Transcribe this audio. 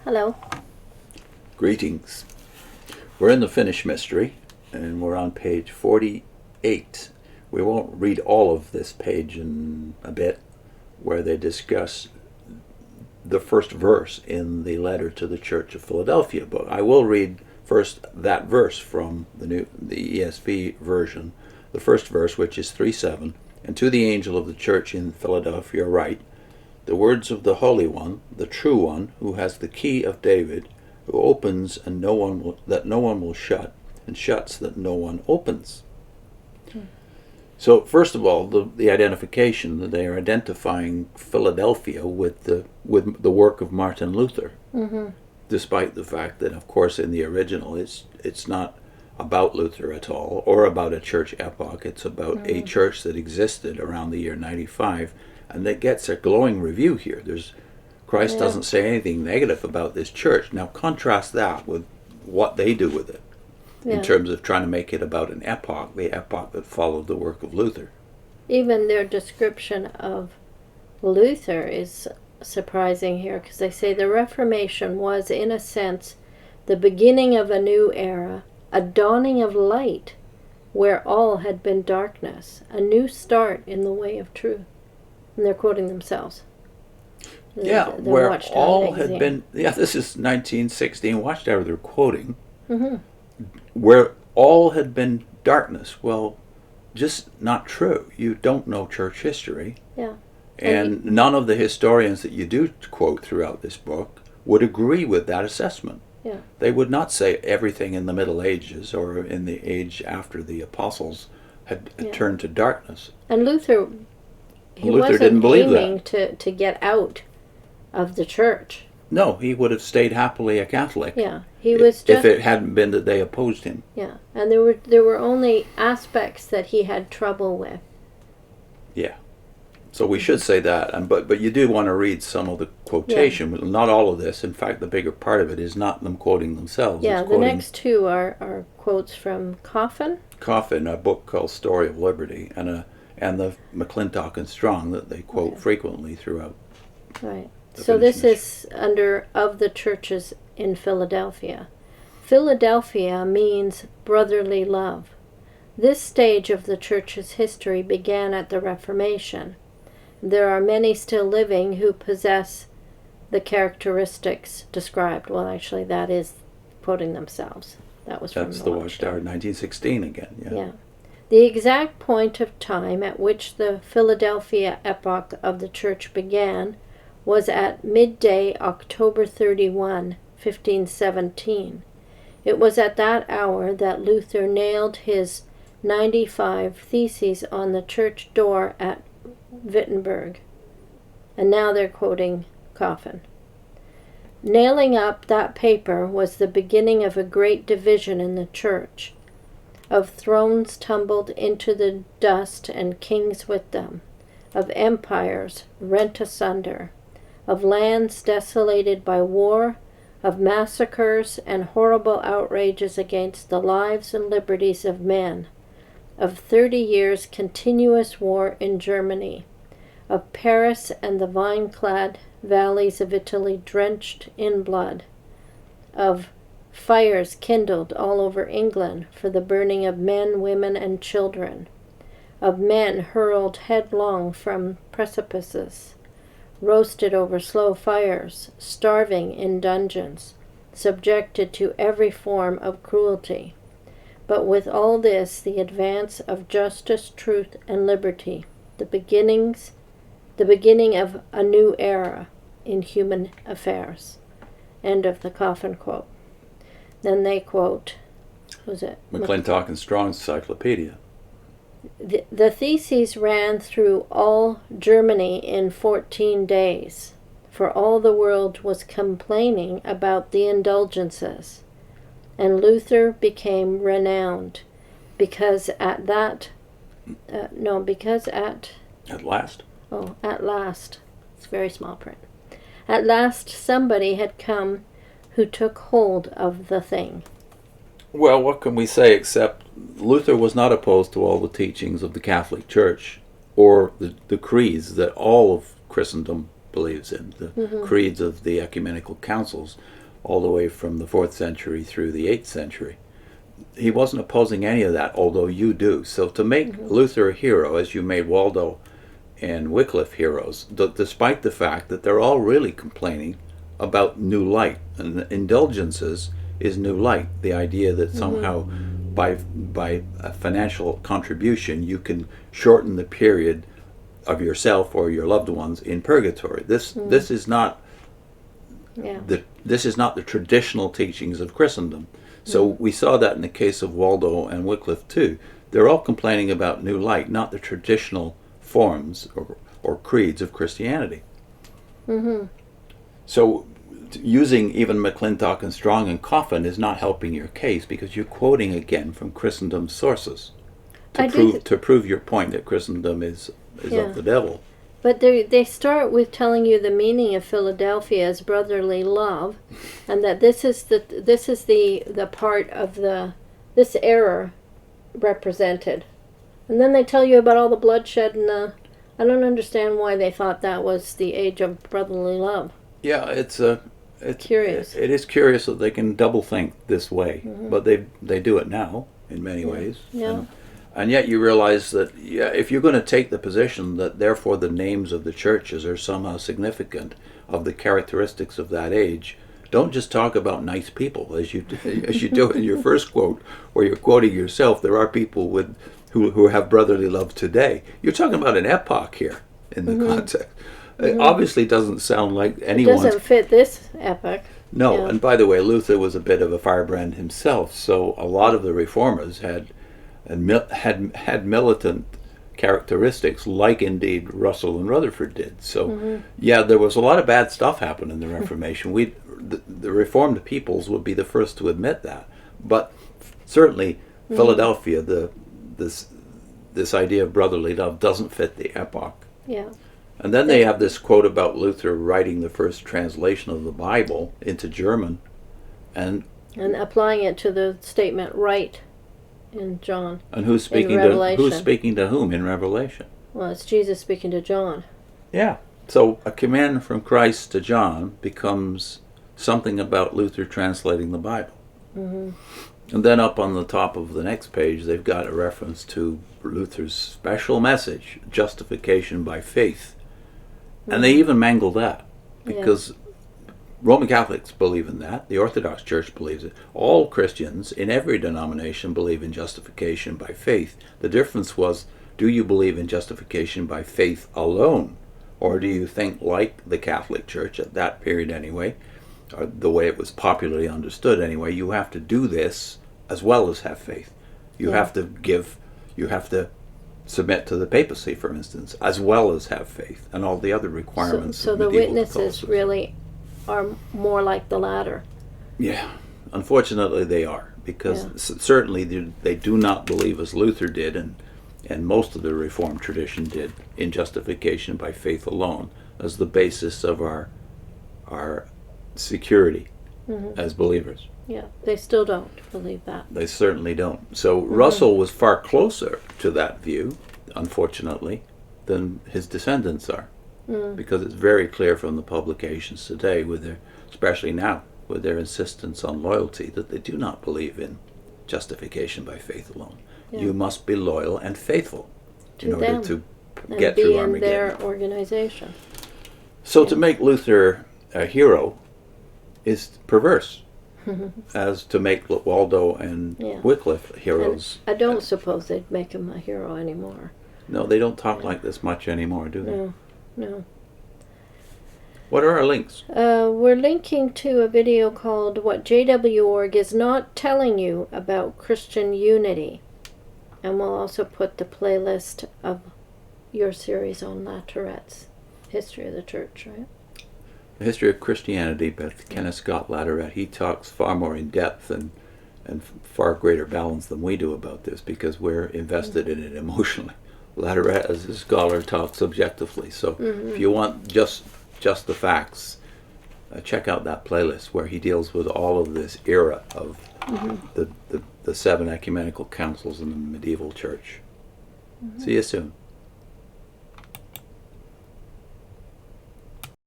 Hello. Greetings. We're in the Finnish mystery, and we're on page 48. We won't read all of this page in a bit, where they discuss the first verse in the letter to the Church of Philadelphia. But I will read first that verse from the ESV version, the first verse, which is 3:7. And to the angel of the church in Philadelphia write, the words of the Holy One, the true One, who has the key of David, who opens and no one will shut, and shuts that no one opens. So first of all, the identification, that they are identifying Philadelphia with the work of Martin Luther, despite the fact that, of course, in the original it's not about Luther at all, or about a church epoch. It's about a church that existed around the year 95, and that gets a glowing review here. Christ doesn't say anything negative about this church. Now contrast that with what they do with it, in terms of trying to make it about an epoch, the epoch that followed the work of Luther. Even their description of Luther is surprising here, because they say the Reformation was, in a sense, the beginning of a new era, a dawning of light where all had been darkness, a new start in the way of truth. And they're quoting themselves. The where Watchtowerr all magazine had been, this is 1916 Watchtowerr they're quoting, where all had been darkness. Well, just not true. You don't know church history. Yeah. And none of the historians that you do quote throughout this book would agree with that assessment. Yeah. They would not say everything in the Middle Ages or in the age after the apostles had turned to darkness. And Luther Luther didn't believe aiming to get out of the church. No, he would have stayed happily a Catholic. Yeah, he was just, if it hadn't been that they opposed him. Yeah, and there were only aspects that he had trouble with. Yeah, so we should say that. But you do want to read some of the quotation. Yeah. Not all of this. In fact, the bigger part of it is not them quoting themselves. Yeah, the next two are quotes from Coffin. Coffin, a book called Story of Liberty, and the McClintock and Strong that they quote frequently throughout. Right. So this is under of the churches in Philadelphia. Philadelphia means brotherly love. This stage of the church's history began at the Reformation. There are many still living who possess the characteristics described. Well, actually, that is quoting themselves. That's from the Watchtowerr, 1916 again. Yeah. The exact point of time at which the Philadelphia epoch of the church began was at midday, October 31, 1517. It was at that hour that Luther nailed his 95 Theses on the church door at Wittenberg. And now they're quoting Coffin. Nailing up that paper was the beginning of a great division in the church, of thrones tumbled into the dust and kings with them, of empires rent asunder, of lands desolated by war, of massacres and horrible outrages against the lives and liberties of men, of 30 years' continuous war in Germany, of Paris and the vine-clad valleys of Italy drenched in blood, of fires kindled all over England for the burning of men, women, and children, of men hurled headlong from precipices, roasted over slow fires, starving in dungeons, subjected to every form of cruelty. But with all this, the advance of justice, truth, and liberty, the beginning of a new era in human affairs. End of the Coffin quote. Then they quote, who's it? McClintock and Strong's Encyclopedia. The theses ran through all Germany in 14 days, for all the world was complaining about the indulgences, and Luther became renowned, because at last. Oh, at last. It's very small print. At last somebody had come who took hold of the thing. Well, what can we say except Luther was not opposed to all the teachings of the Catholic Church or the creeds that all of Christendom believes in, the creeds of the ecumenical councils, all the way from the 4th century through the 8th century. He wasn't opposing any of that, although you do. So to make Luther a hero, as you made Waldo and Wycliffe heroes, despite the fact that they're all really complaining about new light. And indulgences is new light, the idea that somehow by a financial contribution you can shorten the period of yourself or your loved ones in purgatory. This is not this is not the traditional teachings of Christendom. So we saw that in the case of Waldo and Wycliffe too. They're all complaining about new light, not the traditional forms or creeds of Christianity. So using even McClintock and Strong and Coffin is not helping your case, because you're quoting again from Christendom's sources to prove your point that Christendom is of the devil. But they start with telling you the meaning of Philadelphia as brotherly love, and that this is the part of this error represented. And then they tell you about all the bloodshed, and I don't understand why they thought that was the age of brotherly love. Yeah, it's curious. It is curious that they can double think this way, but they do it now in many ways. Yeah. And yet you realize that if you're going to take the position that therefore the names of the churches are somehow significant of the characteristics of that age, don't just talk about nice people as you do in your first quote, where you're quoting yourself. There are people who have brotherly love today. You're talking about an epoch here in the context. It obviously doesn't sound like anyone. It doesn't fit this epoch. No, Yeah. and by the way, Luther was a bit of a firebrand himself, so a lot of the reformers had militant characteristics, like indeed Russell and Rutherford did. So, yeah, there was a lot of bad stuff happened in the Reformation. The Reformed peoples would be the first to admit that. But certainly, Philadelphia, this idea of brotherly love doesn't fit the epoch. Yeah. And then they have this quote about Luther writing the first translation of the Bible into German, and applying it to the statement right in John. And who's speaking to whom in Revelation? Well, it's Jesus speaking to John. Yeah. So a command from Christ to John becomes something about Luther translating the Bible. And then up on the top of the next page, they've got a reference to Luther's special message, justification by faith. And they even mangle that, because Roman Catholics believe in that. The Orthodox Church believes it. All Christians in every denomination believe in justification by faith. The difference was, do you believe in justification by faith alone? Or do you think, like the Catholic Church at that period anyway, or the way it was popularly understood anyway, you have to do this as well as have faith. You have to submit to the papacy, for instance, as well as have faith, and all the other requirements. So the witnesses really are more like the latter. Yeah, unfortunately they are, because certainly they do not believe, as Luther did, and most of the Reformed tradition did, in justification by faith alone as the basis of our security as believers. Yeah, they still don't believe that. They certainly don't. So Russell was far closer to that view, unfortunately, than his descendants are. Because it's very clear from the publications today, especially now, with their insistence on loyalty, that they do not believe in justification by faith alone. You must be loyal and faithful in order to get through Armageddon. And be in their organization. So to make Luther a hero is perverse, as to make Waldo and Wycliffe heroes. And I don't suppose they'd make him a hero anymore. No, they don't talk like this much anymore, do they? No. What are our links? We're linking to a video called What JW Org is Not Telling You About Christian Unity. And we'll also put the playlist of your series on La Tourette's History of the Church, right? The History of Christianity by Kenneth Scott Latourette. He talks far more in depth and far greater balance than we do about this, because we're invested in it emotionally. Latourette, as a scholar, talks objectively. So if you want just the facts, check out that playlist where he deals with all of this era of the 7 ecumenical councils in the medieval church. See you soon.